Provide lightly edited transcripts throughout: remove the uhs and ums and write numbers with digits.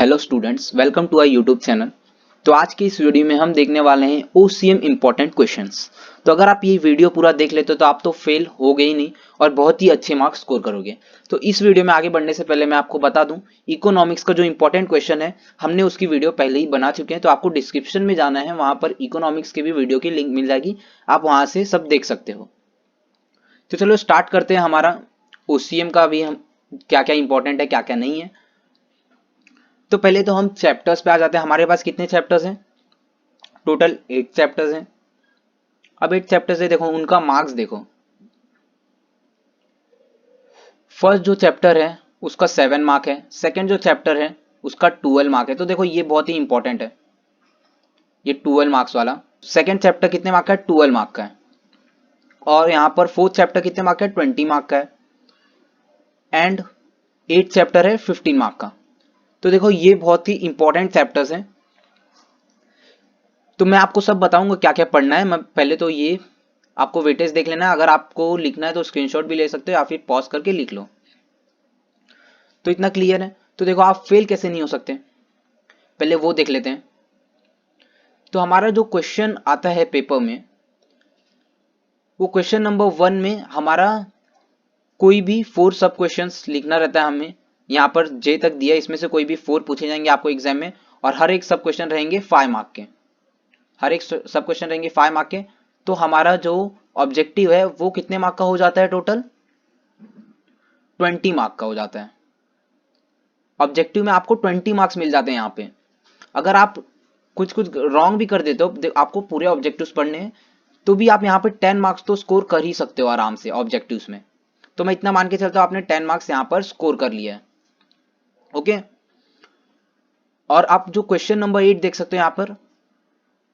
Hello students, welcome to our YouTube channel. तो आज की इस वीडियो में हम देखने वाले हैं ओसीएम इम्पोर्टेंट क्वेश्चंस। तो अगर आप ये वीडियो पूरा देख लेते तो आप तो फेल हो गए ही नहीं और बहुत ही अच्छे मार्क्स स्कोर करोगे। तो इस वीडियो में आगे बढ़ने से पहले मैं आपको बता दूं, इकोनॉमिक्स का जो इंपॉर्टेंट क्वेश्चन है हमने उसकी वीडियो पहले ही बना चुके हैं। तो आपको डिस्क्रिप्शन में जाना है, वहां पर इकोनॉमिक्स की भी वीडियो की लिंक मिल जाएगी, आप वहां से सब देख सकते हो। तो चलो स्टार्ट करते हैं हमारा ओसीएम का भी, हम क्या क्या इंपॉर्टेंट है क्या क्या नहीं है। तो पहले तो हम चैप्टर्स पे आ जाते हैं। हमारे पास कितने चैप्टर्स हैं? टोटल 8 चैप्टर्स हैं। अब 8 चैप्टर्स है, देखो उनका मार्क्स देखो। फर्स्ट जो चैप्टर है उसका 7 मार्क है, सेकंड जो चैप्टर है उसका 12 मार्क है। तो देखो ये बहुत ही इंपॉर्टेंट है, ये 12 मार्क्स वाला। सेकंड चैप्टर कितने मार्क का है? 12 मार्क का है। और यहाँ पर फोर्थ चैप्टर कितने मार्क का है? 20 मार्क का है। एंड 8 चैप्टर है 15 मार्क का। तो देखो ये बहुत ही इंपॉर्टेंट चैप्टर्स हैं। तो मैं आपको सब बताऊंगा क्या क्या पढ़ना है। मैं पहले तो ये आपको वेटेज देख लेना है, अगर आपको लिखना है तो स्क्रीनशॉट भी ले सकते हो या फिर पॉज करके लिख लो। तो इतना क्लियर है। तो देखो आप फेल कैसे नहीं हो सकते, पहले वो देख लेते हैं। तो हमारा जो क्वेश्चन आता है पेपर में, वो क्वेश्चन नंबर 1 में हमारा कोई भी 4 सब क्वेश्चंस लिखना रहता है हमें। यहाँ पर जे तक दिया, इसमें से कोई भी 4 पूछे जाएंगे आपको एग्जाम में, और हर एक सब क्वेश्चन रहेंगे 5 मार्क के। हर एक सब क्वेश्चन रहेंगे 5 मार्क के। तो हमारा जो ऑब्जेक्टिव है वो कितने मार्क का हो जाता है? टोटल 20 मार्क का हो जाता है। ऑब्जेक्टिव में आपको 20 मार्क्स मिल जाते हैं यहाँ पे। अगर आप कुछ कुछ रॉन्ग भी कर देते हो, आपको पूरे ऑब्जेक्टिव्स पढ़ने हैं, तो भी आप यहाँ पे 10 मार्क्स तो स्कोर कर ही सकते हो आराम से ऑब्जेक्टिव्स में। तो मैं इतना मान के चलता हूँ आपने 10 मार्क्स यहाँ पर स्कोर कर लिया है। ओके। और आप जो क्वेश्चन नंबर 8 देख सकते हो यहाँ पर,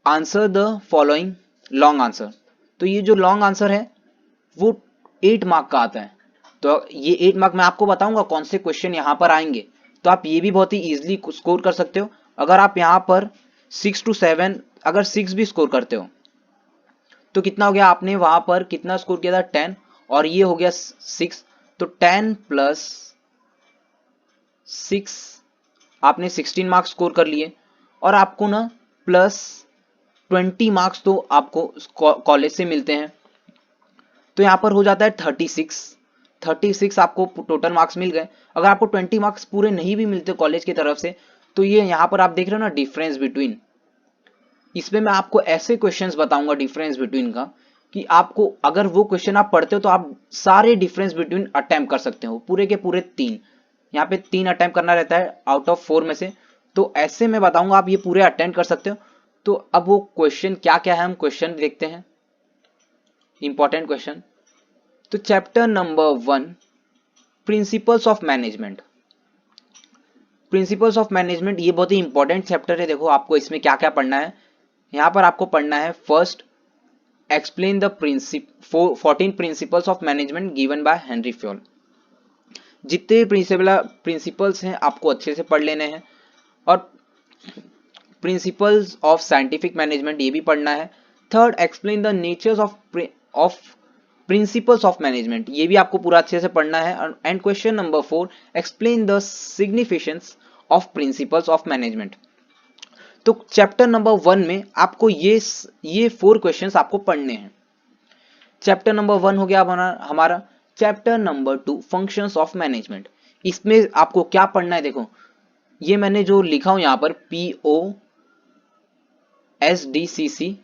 answer the following long answer. तो ये जो लॉन्ग आंसर है वो 8 मार्क का आता है। तो ये 8 मार्क मैं आपको बताऊंगा कौन से क्वेश्चन यहाँ पर आएंगे। तो आप ये भी बहुत ही इजीली स्कोर कर सकते हो। अगर आप यहाँ पर 6 to 7, अगर 6 भी स्कोर करते हो तो कितना हो गया? आपने वहां पर कितना स्कोर किया था? 10, और ये हो गया 6। तो 10 प्लस 6, आपने 16 मार्क्स स्कोर कर लिए। और आपको ना प्लस 20 मार्क्स तो आपको कॉलेज से मिलते हैं। तो यहाँ पर हो जाता है 36 आपको टोटल मार्क्स मिल गए। अगर आपको 20 मार्क्स पूरे नहीं भी मिलते कॉलेज की तरफ से, तो ये यहाँ पर आप देख रहे हो ना डिफरेंस बिटवीन। इसमें मैं आपको ऐसे क्वेश्चंस बताऊंगा डिफरेंस बिटवीन का, कि आपको अगर वो क्वेश्चन आप पढ़ते हो तो आप सारे डिफरेंस बिटवीन अटेम्प्ट कर सकते हो, पूरे के पूरे 3। यहाँ पे 3 अटेम्प्ट करना रहता है आउट ऑफ 4 में से। तो ऐसे मैं बताऊंगा आप ये पूरे अटेम्प्ट कर सकते हो। तो अब वो क्वेश्चन क्या क्या है, हम क्वेश्चन देखते हैं, इंपॉर्टेंट क्वेश्चन। तो chapter number 1, principles of management. Principles of management ये बहुत ही इंपॉर्टेंट चैप्टर है। देखो आपको इसमें क्या क्या पढ़ना है। यहाँ पर आपको पढ़ना है first, explain the 14 principles of management given by Henry Fayol. जितने प्रिंसिपल्स हैं आपको अच्छे से पढ़ लेने हैं। और प्रिंसिपल्स ऑफ साइंटिफिक मैनेजमेंट ये भी पढ़ना है। Third, explain the natures of principles of management, ये भी आपको पूरा अच्छे से पढ़ना है। And question number 4, explain the significance of principles of management. तो चैप्टर नंबर 1 में आपको ये 4 क्वेश्चंस आपको पढ़ने हैं। चैप्टर नंबर 1 हो गया हमारा। Chapter number 2, functions of management. इसमें आपको क्या पढ़ना है? देखो ये मैंने जो लिखा हूं यहाँ पर POSDCC,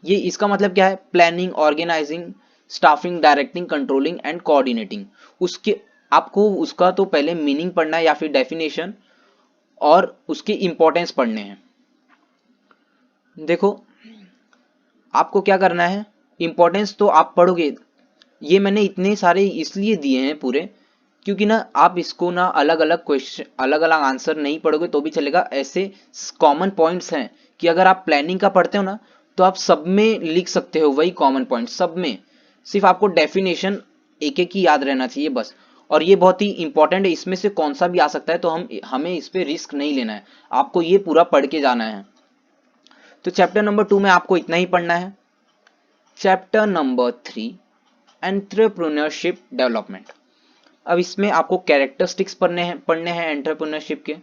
ये इसका मतलब क्या है? Planning, organising, staffing, directing, controlling and coordinating. उसके आपको उसका तो पहले मीनिंग पढ़ना है या फिर डेफिनेशन, और उसके इंपॉर्टेंस पढ़ने हैं। देखो आपको क्या करना है, इंपॉर्टेंस तो आप पढ़ोगे। ये मैंने इतने सारे इसलिए दिए हैं पूरे, क्योंकि ना आप इसको ना अलग अलग क्वेश्चन, अलग अलग आंसर नहीं पढ़ोगे तो भी चलेगा। ऐसे कॉमन पॉइंट्स हैं कि अगर आप प्लानिंग का पढ़ते हो ना तो आप सब में लिख सकते हो वही कॉमन पॉइंट सब में। सिर्फ आपको डेफिनेशन एक एक ही याद रहना चाहिए बस। और ये बहुत ही इंपॉर्टेंट है, इसमें से कौन सा भी आ सकता है, तो हमें इस पे रिस्क नहीं लेना है, आपको ये पूरा पढ़ के जाना है। तो चैप्टर नंबर 2 में आपको इतना ही पढ़ना है। Chapter number 3, entrepreneurship development. अब इसमें आपको कैरेक्टरिस्टिक्स पढ़ने हैं एंटरप्रेन्योरशिप के।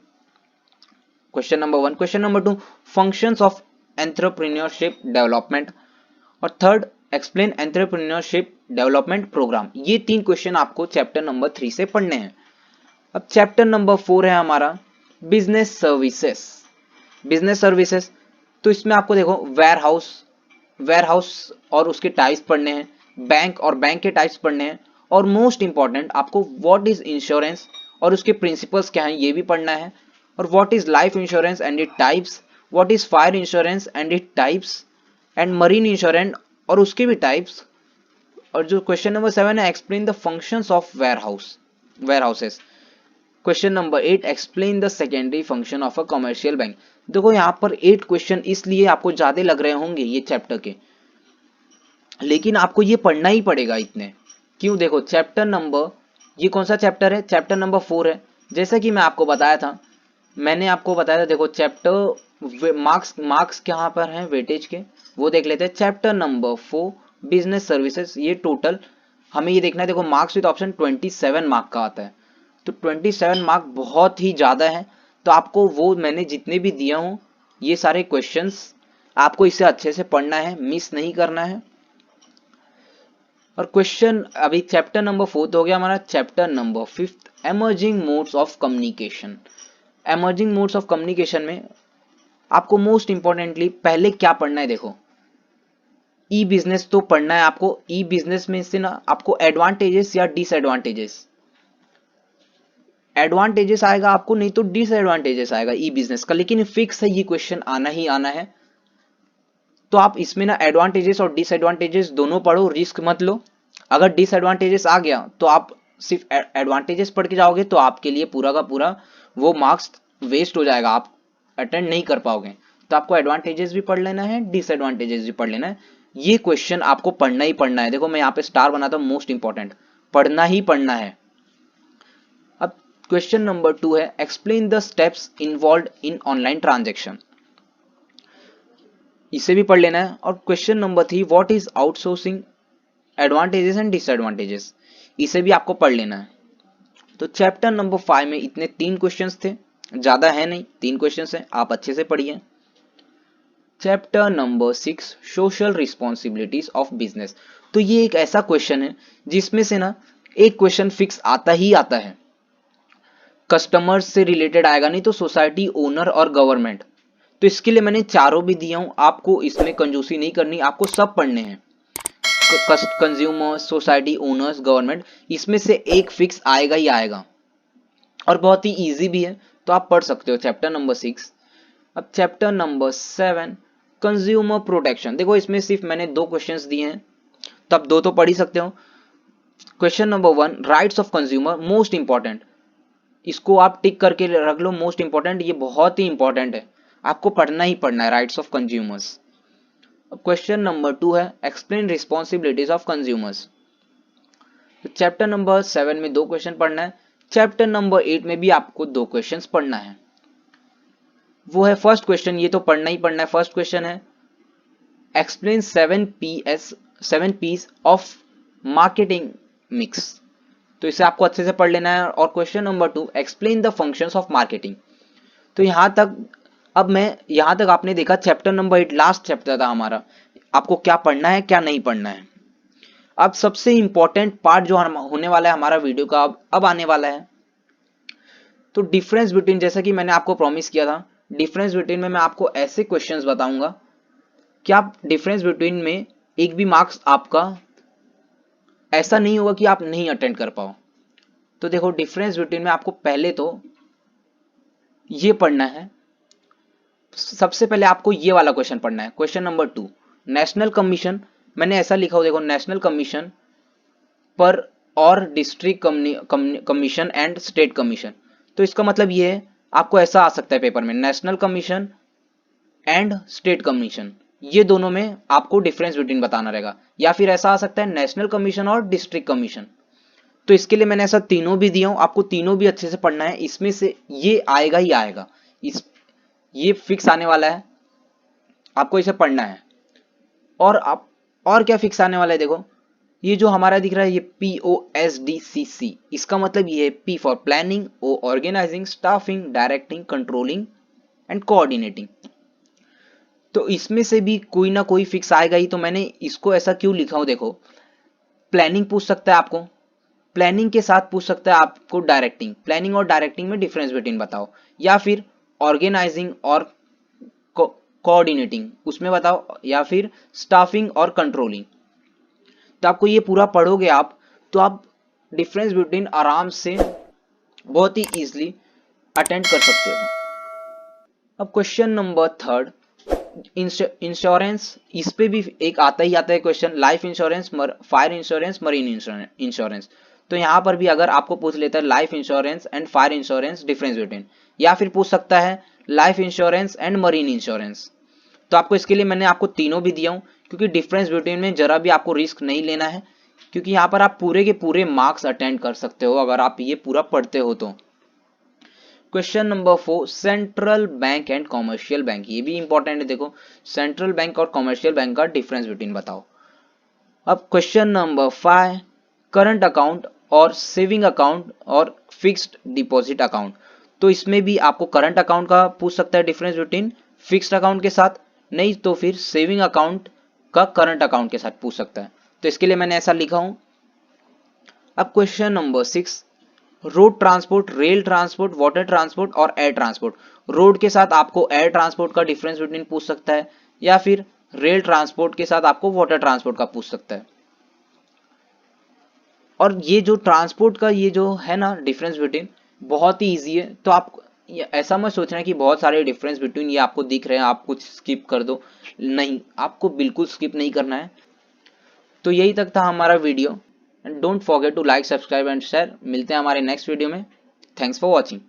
Question number 1। Question number 2, functions of entrepreneurship development, और third, explain entrepreneurship development programme. ये 3 क्वेश्चन आपको चैप्टर नंबर 3 से पढ़ने हैं। अब चैप्टर नंबर 4 है हमारा बिजनेस सर्विसेज। बिजनेस सर्विसेज, तो इसमें आपको देखो वेयर हाउस और उसके टाइप्स पढ़ने हैं, बैंक और बैंक के टाइप्स पढ़ने हैं, और मोस्ट इंपॉर्टेंट आपको व्हाट इज इंश्योरेंस और उसके प्रिंसिपल्स क्या हैं ये भी पढ़ना है, और what is life insurance and it types, what is fire insurance and it types, and marine insurance और उसके भी टाइप्स। और जो क्वेश्चन नंबर 7 है, explain the functions of warehouses. Question number 8, explain the secondary function of a commercial bank. देखो यहाँ पर 8 question इसलिए आपको ज्यादा लग रहे होंगे ये चैप्टर के, लेकिन आपको ये पढ़ना ही पड़ेगा इतने। क्यों? देखो चैप्टर नंबर, ये कौन सा चैप्टर है? चैप्टर नंबर 4 है। जैसा कि मैं आपको बताया था, मैंने आपको बताया था, देखो चैप्टर मार्क्स कहाँ पर हैं वेटेज के, वो देख लेते हैं। चैप्टर नंबर 4 बिजनेस सर्विसेज, ये टोटल हमें ये देखना है। देखो मार्क्स विद ऑप्शन 27 मार्क का आता है, तो 27 मार्क बहुत ही ज़्यादा है। तो आपको वो मैंने जितने भी दिया हूँ ये सारे क्वेश्चंस आपको इसे अच्छे से पढ़ना है, मिस नहीं करना है। और क्वेश्चन अभी चैप्टर नंबर 4 हो गया हमारा। Chapter number 5, emerging modes of communication. Emerging modes of communication में आपको मोस्ट इंपॉर्टेंटली पहले क्या पढ़ना है? देखो ई बिजनेस तो पढ़ना है आपको। ई बिजनेस में से ना आपको एडवांटेजेस या डिसएडवांटेजेस, एडवांटेजेस आएगा आपको, नहीं तो डिसएडवांटेजेस आएगा ई बिजनेस का, लेकिन फिक्स है ये क्वेश्चन आना ही आना है। तो आप इसमें ना एडवांटेजेस और डिसएडवांटेजेस दोनों पढ़ो, रिस्क मत लो। अगर डिसएडवांटेजेस आ गया तो आप सिर्फ एडवांटेजेस पढ़ के जाओगे तो आपके लिए पूरा का पूरा वो मार्क्स वेस्ट हो जाएगा, आप अटेंड नहीं कर पाओगे। तो आपको एडवांटेजेस भी पढ़ लेना है, डिसएडवांटेजेस भी पढ़ लेना है। ये क्वेश्चन आपको पढ़ना ही पढ़ना है। देखो मैं यहाँ पे स्टार बनाता हूँ, मोस्ट इंपॉर्टेंट, पढ़ना ही पढ़ना है। अब क्वेश्चन नंबर 2 है, explain the steps involve in online transaction. इसे भी पढ़ लेना है। और question number 3, what is outsourcing advantages and disadvantages, इसे भी आपको पढ़ लेना है। तो चैप्टर नंबर 5 में इतने 3 क्वेश्चंस थे, ज्यादा है नहीं, 3 क्वेश्चंस हैं, आप अच्छे से पढ़िए। Chapter number 6, social responsibilities of business. तो ये एक ऐसा क्वेश्चन है जिसमें से ना एक क्वेश्चन फिक्स आता ही आता है, कस्टमर्स से रिलेटेड आएगा, नहीं तो सोसाइटी, ओनर और गवर्नमेंट। तो इसके लिए मैंने चारों भी दिया हूं, आपको इसमें कंजूसी नहीं करनी, आपको सब पढ़ने हैं। कंज्यूमर, सोसाइटी, ओनर्स, गवर्नमेंट, इसमें से एक फिक्स आएगा ही आएगा, और बहुत ही इजी भी है, तो आप पढ़ सकते हो चैप्टर नंबर 6। अब चैप्टर नंबर 7, कंज्यूमर प्रोटेक्शन। देखो इसमें सिर्फ मैंने 2 क्वेश्चंस दिए हैं, तो आप 2 तो पढ़ ही सकते हो। Question number 1, rights of consumer, most important, इसको आप टिक करके रख लो, मोस्ट इंपॉर्टेंट, ये बहुत ही इंपॉर्टेंट है, आपको पढ़ना ही पढ़ना है, rights of consumers. Question number 2 है, explain responsibilities of consumers. Chapter number 7 में 2 क्वेश्चन पढ़ना है, चैप्टर नंबर 8 में भी आपको 2 क्वेश्चंस पढ़ना है। वो है फर्स्ट क्वेश्चन, ये तो पढ़ना ही पढ़ना है। फर्स्ट क्वेश्चन है, explain 7 Ps of marketing mix. तो इसे आपको अच्छे से पढ़ लेना है। और question number 2, explain the functions of marketing. तो यहां तक, अब मैं यहां तक आपने देखा चैप्टर नंबर 8 लास्ट चैप्टर था हमारा, आपको क्या पढ़ना है क्या नहीं पढ़ना है। अब सबसे इंपॉर्टेंट पार्ट जो होने वाला है हमारा वीडियो का, अब आने वाला है। तो डिफरेंस बिटवीन, जैसा कि मैंने आपको प्रॉमिस किया था, डिफरेंस बिटवीन में मैं आपको ऐसे क्वेश्चंस बताऊंगा कि आप डिफरेंस बिटवीन में एक भी मार्क्स आपका ऐसा नहीं होगा कि आप नहीं अटेंड कर पाओ। तो देखो डिफरेंस बिटवीन में आपको पहले तो ये पढ़ना है, सबसे पहले आपको ये वाला क्वेश्चन पढ़ना है, क्वेश्चन नंबर 2, नेशनल कमीशन। मैंने ऐसा लिखा हो, देखो नेशनल कमीशन पर और district commission and state commission. तो इसका मतलब ये है, आपको ऐसा आ सकता है पेपर में, national commission and state commission, ये दोनों में आपको डिफरेंस बिटवीन बताना रहेगा। या फिर ऐसा आ सकता है नेशनल कमीशन और डिस्ट्रिक्ट कमीशन। तो इसके लिए मैंने ऐसा तीनों भी दिया हूं, आपको तीनों भी अच्छे से पढ़ना है, इसमें से ये आएगा ही आएगा, ये फिक्स आने वाला है, आपको इसे पढ़ना है। और आप और क्या फिक्स आने वाला है? देखो ये जो हमारा दिख रहा है, ये POSDCC, इसका मतलब ये है, P for planning, O organising, staffing, directing, controlling and coordinating. तो इसमें से भी कोई ना कोई फिक्स आएगा ही, तो मैंने इसको ऐसा क्यों लिखा हूं, देखो प्लानिंग पूछ सकता है आपको, प्लानिंग के साथ पूछ सकता है आपको डायरेक्टिंग, प्लानिंग और डायरेक्टिंग में डिफरेंस बिटवीन बताओ, या फिर ऑर्गेनाइजिंग और कोऑर्डिनेटिंग उसमें बताओ, या फिर स्टाफिंग और कंट्रोलिंग। तो आपको ये पूरा पढ़ोगे आप, तो आप डिफरेंस बिटवीन आराम से बहुत ही इजीली अटेंड कर सकते हो। अब क्वेश्चन नंबर थर्ड, इंश्योरेंस, इस पे भी एक आता ही आता है question, life insurance, fire insurance, marine insurance. तो यहाँ पर भी अगर आपको पूछ लेता है life insurance and fire insurance difference between, या फिर पूछ सकता है life insurance and marine insurance. तो आपको इसके लिए मैंने आपको तीनों भी दिया हूं, क्योंकि डिफरेंस बिटवीन में जरा भी आपको रिस्क नहीं लेना है, क्योंकि यहाँ पर आप पूरे के पूरे मार्क्स अटेंड कर सकते हो अगर आप ये पूरा पढ़ते हो तो। Question number 4, central bank and commercial bank, ये भी इंपॉर्टेंट है। देखो सेंट्रल बैंक और कॉमर्शियल बैंक का डिफरेंस बिटवीन बताओ। अब क्वेश्चन नंबर 5, करंट अकाउंट और सेविंग अकाउंट और फिक्स्ड डिपॉजिट अकाउंट। तो इसमें भी आपको करंट अकाउंट का पूछ सकता है डिफरेंस बिटवीन फिक्स्ड अकाउंट के साथ, नहीं तो फिर सेविंग अकाउंट का करंट अकाउंट के साथ पूछ सकता है। तो इसके लिए मैंने ऐसा लिखा हूं। अब question number 6, road transport, rail transport, water transport और एयर ट्रांसपोर्ट। रोड के साथ आपको एयर ट्रांसपोर्ट का डिफरेंस बिटवीन पूछ सकता है, या फिर रेल ट्रांसपोर्ट के साथ आपको वाटर ट्रांसपोर्ट का पूछ सकता है। और ये जो ट्रांसपोर्ट का ये जो है ना डिफरेंस बिटवीन, बहुत ही इजी है। तो आप ऐसा मत सोचना है कि बहुत सारे डिफरेंस बिटवीन ये आपको दिख रहे हैं आप कुछ स्किप कर दो, नहीं, आपको बिल्कुल स्किप नहीं करना है। तो यही तक था हमारा video, and don't forget to like, subscribe and share. मिलते हैं हमारे नेक्स्ट वीडियो में। Thanks for watching.